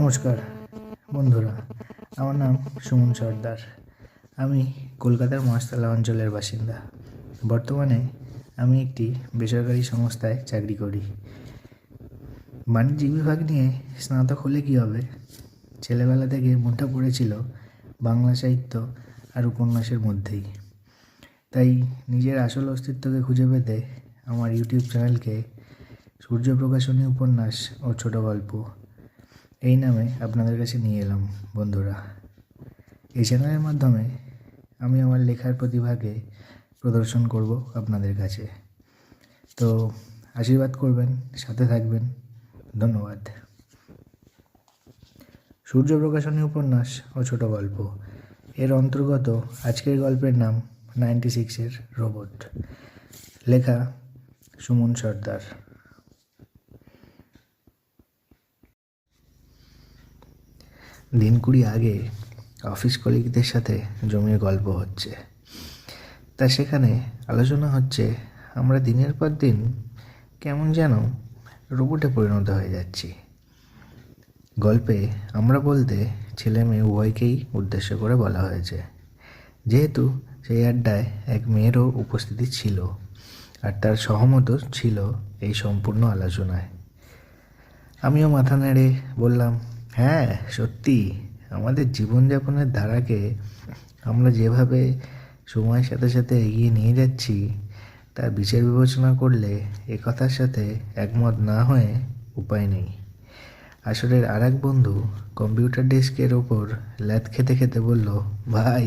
নমস্কার বন্ধুরা, আমার নাম সুমন সর্দার। আমি কলকাতার মহাশতলা অঞ্চলের বাসিন্দা। বর্তমানে আমি একটি বেসরকারি সংস্থায় চাকরি করি। বাণিজ্যিক বিভাগ নিয়ে স্নাতক হলে কী হবে? ছেলেবেলা থেকে মনটা পড়েছিল বাংলা সাহিত্য আর উপন্যাসের মধ্যেই। তাই নিজের আসল অস্তিত্বকে খুঁজে পেতে আমার ইউটিউব চ্যানেলকে সূর্য প্রকাশনী উপন্যাস ও ছোট গল্প এই নামে আপনাদের কাছে নিয়ে এলাম বন্ধুরা। এই চ্যানেলের মাধ্যমে আমি আমার লেখার প্রতিভাকে প্রদর্শন করব আপনাদের কাছে। তো আশীর্বাদ করবেন, সাথে থাকবেন। ধন্যবাদ। সূর্য প্রকাশনী উপন্যাস ও ছোট গল্প এর অন্তর্গত আজকের গল্পের নাম 96-এর রোবট। লেখা সুমন সর্দার। দিন 20 আগে অফিস কলিগদের সাথে জমিয়ে গল্প হচ্ছে। তা সেখানে আলোচনা হচ্ছে আমরা দিনের পর দিন কেমন যেন রোবটে পরিণত হয়ে যাচ্ছি। গল্পে আমরা বলতে ছেলে মেয়ে উভয়কেই উদ্দেশ্য করে বলা হয়েছে, যেহেতু সেই আড্ডায় এক মেয়েরও উপস্থিতি ছিল আর তার সহমত ছিল এই সম্পূর্ণ আলোচনায়। আমিও মাথা নেড়ে বললাম, হ্যাঁ সত্যি, আমাদের জীবনযাপনের ধারাকে আমরা যেভাবে সময়ের সাথে সাথে এগিয়ে নিয়ে যাচ্ছি তার বিচার বিবেচনা করলে এ কথার সাথে একমত না হয়ে উপায় নেই। আসরের আর এক বন্ধু কম্পিউটার ডেস্কের ওপর ল্যাদ খেতে খেতে বলল, ভাই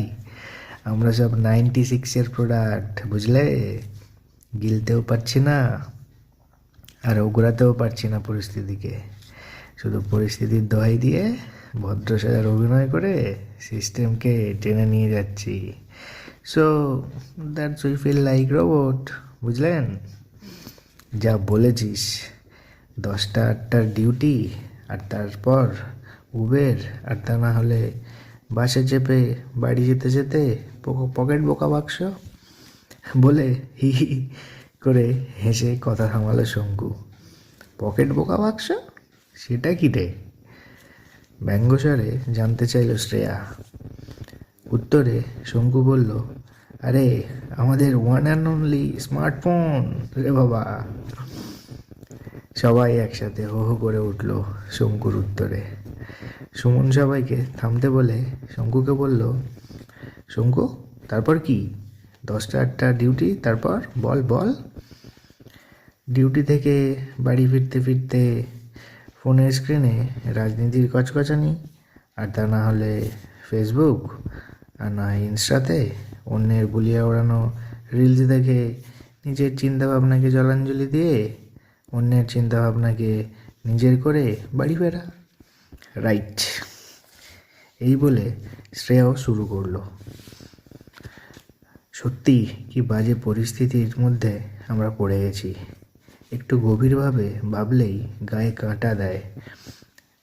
আমরা সব 96-এর প্রোডাক্ট, বুঝলে? গিলতেও পারছি না আর ওগড়াতেও পারছি না পরিস্থিতিকে। শুধু পরিস্থিতির দোহাই দিয়ে ভদ্র সাজার অভিনয় করে সিস্টেমকে টেনে নিয়ে যাচ্ছি। So that's we feel like robot, বুঝলেন? যা বলেছিস, 10টা 8টার ডিউটি আর তারপর উবের, আর তা না হলে বাসে চেপে বাড়ি যেতে যেতে পকেট বোকা বাক্স, বলে হি হি করে হেসে কথা থামালো শঙ্কু। পকেট বোকা বাক্স? সেটা কি রে? ব্যঙ্গস্বরে জানতে চাইল শ্রেয়া। উত্তরে শঙ্কু বলল, আরে আমাদের ওয়ান অ্যান্ড অনলি স্মার্টফোন রে বাবা। সবাই একসাথে হো হো করে উঠল শঙ্কুর উত্তরে। সুমন সবাইকে থামতে বলে শঙ্কুকে বলল, শঙ্কু তারপর কি? 10টা 8টা ডিউটি, তারপর বল বল। ডিউটি থেকে বাড়ি ফিরতে ফিরতে ফোনের স্ক্রিনে রাজনীতির কচকচানি, আর তা না হলে ফেসবুক, আর না হয় ইনস্টাতে অন্যের বুলিয়ে ওড়ানো রিলস দেখে নিজের চিন্তাভাবনাকে জলাঞ্জলি দিয়ে অন্যের চিন্তাভাবনাকে নিজের করে বাড়ি ফেরা। রাইট। এই বলে শ্রেয়াও শুরু করলো। সত্যি কি বাজে পরিস্থিতির মধ্যে আমরা পড়ে গেছি। একটু গভীরভাবে ভাবলেই গায়ে কাঁটা দেয়।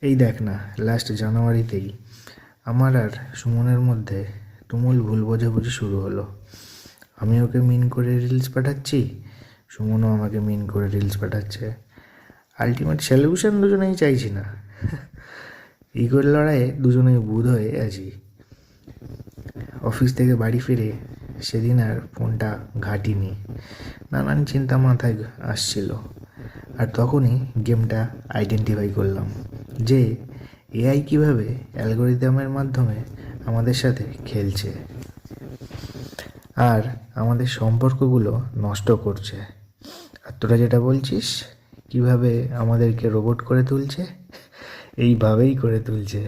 এই দেখ না, লাস্ট জানুয়ারিতেই আমার আর সুমনের মধ্যে তুমুল ভুল বোঝাবুঝি শুরু হলো। আমি ওকে মিন করে রিলস পাঠাচ্ছি, সুমনও আমাকে মিন করে রিলস পাঠাচ্ছে। আলটিমেট সলিউশন দুজনেই চাইছি না। ইগোর লড়াইয়ে দুজনেই বুঁদ হয়ে আছি। অফিস থেকে বাড়ি ফিরে সেদিন আর ফোনটা ঘাঁটিনি। নানান চিন্তা মাথায় আসছিল। আর তখনই গেমটা আইডেন্টিফাই করলাম যে এআই কীভাবে অ্যালগোরিদমের মাধ্যমে আমাদের সাথে খেলছে আর আমাদের সম্পর্কগুলো নষ্ট করছে। আর তোরা যেটা বলছিস কিভাবে আমাদেরকে রোবট করে তুলছে, এইভাবেই করে তুলছে।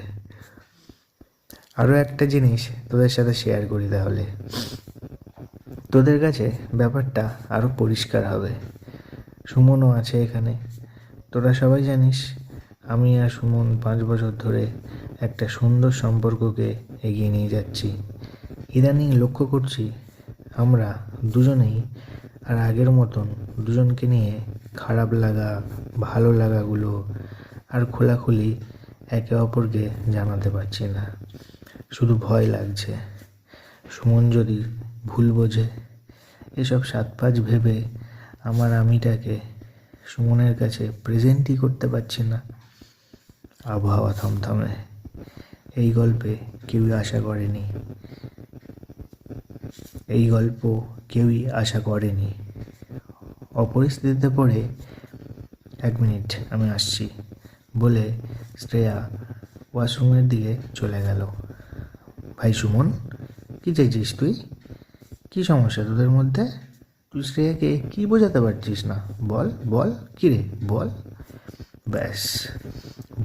আরও একটা জিনিস তোদের সাথে শেয়ার করি তাহলে, তোদের কাছে ব্যাপারটা আরও পরিষ্কার হবে। সুমনও আছে এখানে। তোরা সবাই জানিস আমি আর সুমন 5 বছর ধরে একটা সুন্দর সম্পর্ককে এগিয়ে নিয়ে যাচ্ছি। ইদানিং লক্ষ্য করছি আমরা দুজনেই আর আগের মতন দুজনকে নিয়ে খারাপ লাগা ভালো লাগাগুলো আর খোলাখুলি একে অপরকে জানাতে পারছি না। শুধু ভয় লাগছে সুমন যদি ভুল বোঝে। এসব 7-5 ভেবে আমার আমিটাকে সুমনের কাছে প্রেজেন্টই করতে পারছি না। আবহাওয়া থমথমে। এই গল্পে কেউই আশা করেনি, এই গল্প কেউই আশা করেনি। অপরিস্থিতিতে পড়ে 1 মিনিট আমি আসছি বলে শ্রেয়া ওয়াশরুমের দিকে চলে গেল। ভাই সুমন, কি চাইছিস তুই? কি সমস্যা তোদের মধ্যে? তুই শ্রেয়াকে কি বোঝাতে পারছিস না? বল বল, কী রে বল। ব্যাস,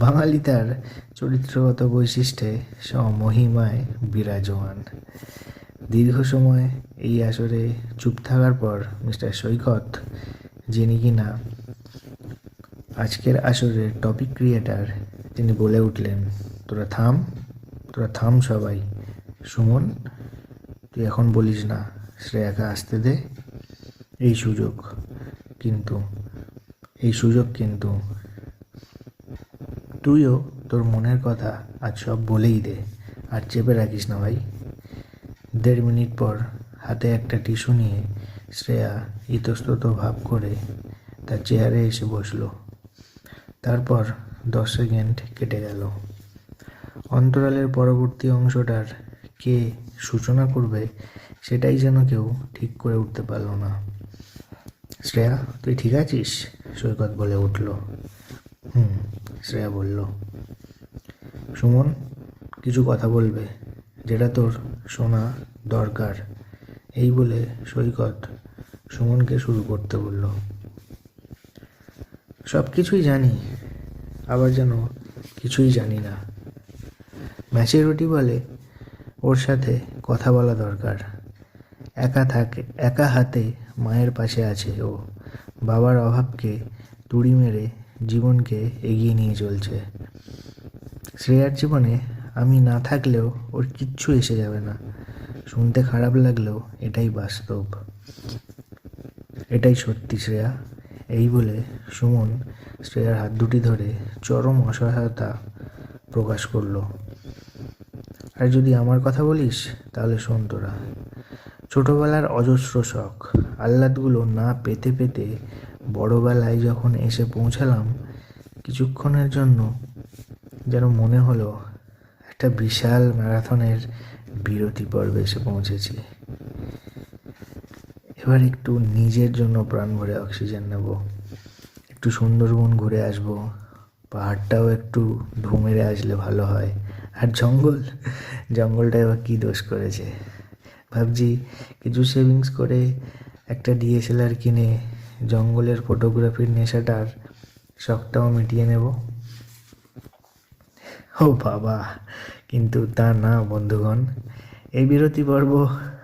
বাঙালি তার চরিত্রগত বৈশিষ্ট্যে স্বমহিমায় বিরাজমান। দীর্ঘ সময় এই আসরে চুপ থাকার পর মিস্টার সৈকত, যিনি কিনা আজকের আসরের টপিক ক্রিয়েটার, তিনি বলে উঠলেন, তোরা থাম সবাই। সুমন, তুই এখন বলিস না, শ্রেয়াকে আসতে দে। এই সুযোগ কিন্তু তুইও তোর মনের কথা আজ সব বলেই দে, আর চেপে রাখিস না ভাই। 1.5 মিনিট পর হাতে একটা টিস্যু নিয়ে শ্রেয়া ইতস্তত ভাব করে তার চেয়ারে এসে বসলো। তারপর 10 সেকেন্ড কেটে গেল। অন্তরালের পরবর্তী অংশটার কে সূচনা করবে সেটাই যেন কেউ ঠিক করে উঠতে পারল না। শ্রেয়া, তুই ঠিক আছিস? সৈকত বলে উঠল। শ্রেয়া বলল। সুমন কিছু কথা বলবে, যেটা তোর শোনা দরকার। এই বলে সৈকত সুমনকে শুরু করতে বলল। সব কিছুই জানি, আবার যেন কিছুই জানি না। ম্যাচুরিটি বলে ওর সাথে কথা বলা দরকার। একা হাতে মায়ের পাশে আছে ও। বাবার অভাবকে তুড়ি মেরে জীবনকে এগিয়ে নিয়ে চলছে। শ্রেয়ার জীবনে আমি না থাকলেও ওর কিচ্ছু এসে যাবে না। শুনতে খারাপ লাগলেও এটাই বাস্তব, এটাই সত্যি শ্রেয়া। এই বলে সুমন শ্রেয়ার হাত দুটি ধরে চরম অসহায়তা প্রকাশ করলো। আর যদি আমার কথা বলিস তাহলে শোন তোরা, ছোটোবেলার অজস্র শখ আহ্লাদগুলো না পেতে পেতে বড়োবেলায় যখন এসে পৌঁছালাম, কিছুক্ষণের জন্য যেন মনে হলো একটা বিশাল ম্যারাথনের বিরতি পর্বে এসে পৌঁছেছি। এবার একটু নিজের জন্য প্রাণ ভরে অক্সিজেন নেব, একটু সুন্দরবন ঘুরে আসবো, পাহাড়টাও একটু ঢু মেরে আসলে ভালো হয়। আর জঙ্গলটা এবার কী দোষ করেছে? ভাবছি কিছু সেভিংস করে একটা ডিএসএলআর কিনে জঙ্গলের ফটোগ্রাফির নেশাটার শখটাও মিটিয়ে নেব। ও বাবা, কিন্তু তা না বন্ধুগণ। এই বিরতি পর্ব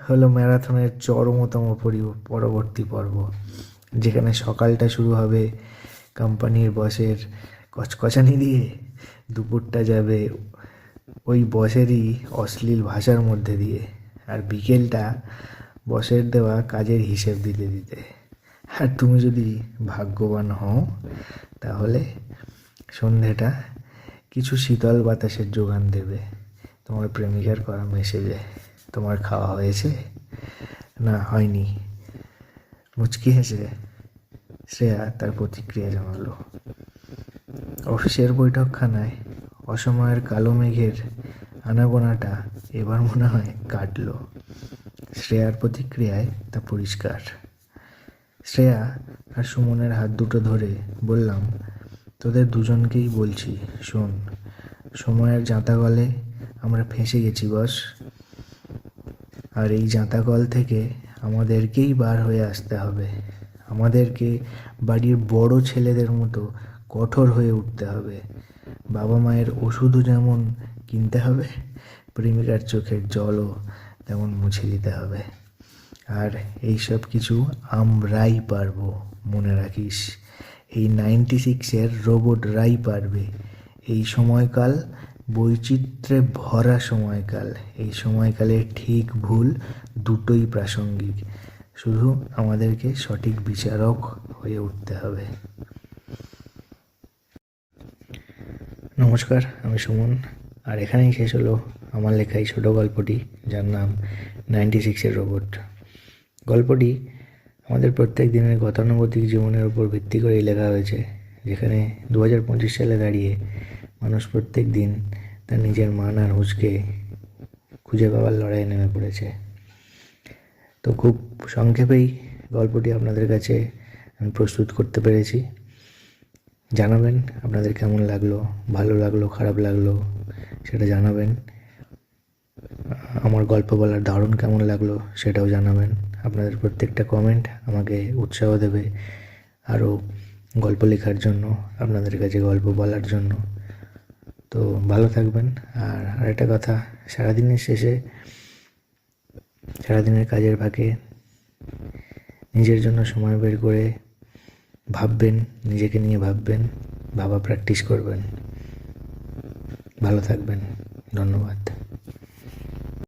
হলো ম্যারাথনের চরমতম পরবর্তী পর্ব, যেখানে সকালটা শুরু হবে কোম্পানির বসের কচকচানি দিয়ে, দুপুরটা যাবে ওই বসেরই অশ্লীল ভাষার মধ্যে দিয়ে, আর বিকেলটা বসের দেওয়া কাজের হিসেব দিতে দিতে। আর তুমি যদি ভাগ্যবান হও তাহলে সন্ধেটা কিছু শীতল বাতাসের যোগান দেবে তোমার প্রেমিকার করা মেসেজে। তোমার খাওয়া হয়েছে? না হয়নি। মুচকি হেসে শ্রেয়া তার প্রতিক্রিয়া জানালো। অফিসের বৈঠকখানায় অসময়ের কালো মেঘের আনাগোনাটা এবার মনে হয় কাটল। শ্রেয়ার প্রতিক্রিয়ায় তা পরিষ্কার। শ্রেয়া আর সুমনের হাত দুটো ধরে বললাম, তোদের দুজনকেই বলছি, শোন, সময়ের জাঁতাকলে আমরা ফেঁসে গেছি বস। আর এই জাঁতাকল থেকে আমাদেরকেই বার হয়ে আসতে হবে। আমাদেরকে বাড়ির বড় ছেলেদের মতো কঠোর হয়ে উঠতে হবে। বাবা মায়ের ওষুধও যেমন কিনতে হবে, প্রেমিকার চোখের জলও তেমন মুছে দিতে হবে। আর এই সব কিছু আমরাই পারবো, মনে রাখিস। এই 96-এর রোবটরাই পারবে। এই সময়কাল বৈচিত্র্যে ভরা সময়কাল। এই সময়কালে ঠিক ভুল দুটোই প্রাসঙ্গিক। শুধু আমাদেরকে সঠিক বিচারক হয়ে উঠতে হবে। নমস্কার, আমি সুমন, আর এখানেই শেষ হলো আমার লেখা এই ছোটো গল্পটি, যার নাম 96-এর রোবট। গল্পটি আমাদের প্রত্যেক দিনের গতানুগতিক জীবনের উপর ভিত্তি করেই লেখা হয়েছে, যেখানে 2025 সালে দাঁড়িয়ে মানুষ প্রত্যেক দিন তার নিজের মান আর হুঁশকে খুঁজে পাওয়ার লড়াইয়ে নেমে পড়েছে। তো খুব সংক্ষেপেই গল্পটি আপনাদের কাছে আমি প্রস্তুত করতে পেরেছি। জানাবেন আপনাদের কেমন লাগলো, ভালো লাগলো, খারাপ লাগলো সেটা জানাবেন। আমার গল্প বলার ধরন কেমন লাগলো সেটাও জানাবেন। আপনাদের প্রত্যেকটা কমেন্ট আমাকে উৎসাহ দেবে আরও গল্প লেখার জন্য, আপনাদের কাছে গল্প বলার জন্য। তো ভালো থাকবেন। আর আরেকটা কথা, সারাদিনের শেষে, সারাদিনের কাজের ফাঁকে নিজের জন্য সময় বের করে ভাববেন, নিজেকে নিয়ে ভাববেন, ভাবা প্র্যাকটিস করবেন। ভালো থাকবেন। ধন্যবাদ।